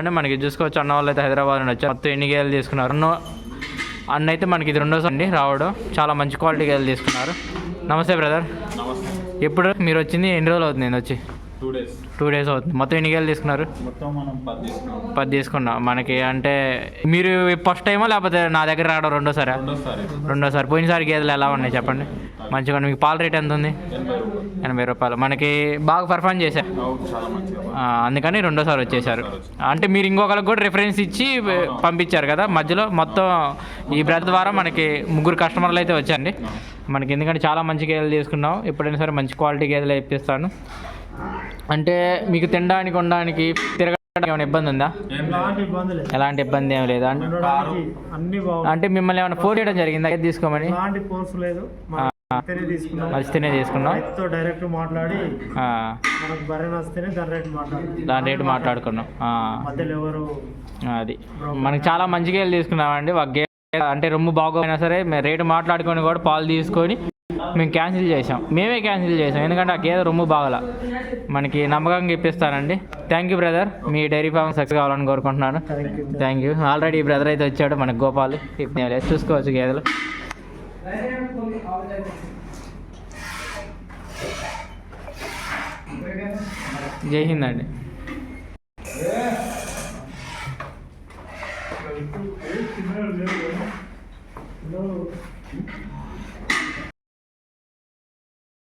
అంటే మనకి చూసుకోవచ్చు. అన్న వాళ్ళు అయితే హైదరాబాద్ నుండి వచ్చారు. మొత్తం ఎన్ని గేదెలు తీసుకున్నారు? అన్న అయితే మనకి ఇది రెండోసారి అండి రావడం. చాలా మంచి క్వాలిటీ గేదెలు తీసుకున్నారు. నమస్తే బ్రదర్. ఎప్పుడు మీరు వచ్చింది? ఎన్ని రోజులు అవుతుంది నేను వచ్చి? 2 days అవుతుంది. మొత్తం ఎన్ని గేదెలు తీసుకున్నారు? మొత్తం మనం 10 తీసుకున్నాం. మనకి అంటే మీరు ఫస్ట్ టైమా లేకపోతే నా దగ్గర రావడం రెండోసారా? రెండోసారి. పోయినసారి గేదెలు ఎలా ఉన్నాయి చెప్పండి? మంచిగా. మీకు పాల రేట్ ఎంత ఉంది? 80 రూపాయలు. మనకి బాగా పర్ఫార్మ్ చేశారు, అందుకని రెండోసారి వచ్చేసారు. అంటే మీరు ఇంకొకరికి కూడా రిఫరెన్స్ ఇచ్చి పంపించారు కదా మధ్యలో. మొత్తం ఈ బ్రదర్ ద్వారా మనకి 3 కస్టమర్లు అయితే వచ్చారండి మనకి. ఎందుకంటే చాలా మంచి గేదెలు తీసుకున్నాం. ఎప్పుడైనా సరే మంచి క్వాలిటీ గేదెలు ఇప్పిస్తాను. అంటే మీకు తినడానికి ఉండడానికి తిరగడానికి ఏమైనా ఇబ్బంది ఉందా? ఎలాంటి ఇబ్బంది ఏమి లేదా? అంటే మిమ్మల్ని ఏమైనా ఫోన్ చేయడం జరిగిందా తీసుకోమని? నచ్చితేనే తీసుకున్నాం. డైరెక్ట్ మాట్లాడి దాని రేటు మాట్లాడుకున్నాం. అది మనకి చాలా మంచి గేదెలు తీసుకున్నామండి. ఒక గేదె అంటే రొమ్ము బాగోపోయినా సరే మేము రేటు మాట్లాడుకొని కూడా పాలు తీసుకొని మేము క్యాన్సిల్ చేసాం. మేమే క్యాన్సిల్ చేసాం, ఎందుకంటే ఆ గేదె రొమ్ము బాగల. మనకి నమ్మకంగా ఇప్పిస్తానండి. Thank you brother. మీ డైరీ ఫార్మ్ సక్సెస్ కావాలని కోరుకుంటున్నాను. Thank you. ఆల్రెడీ ఈ బ్రదర్ అయితే వచ్చాడు మనకి. గోపాల్ చూసుకోవచ్చు గేదెలు. జై హింద్ అండి.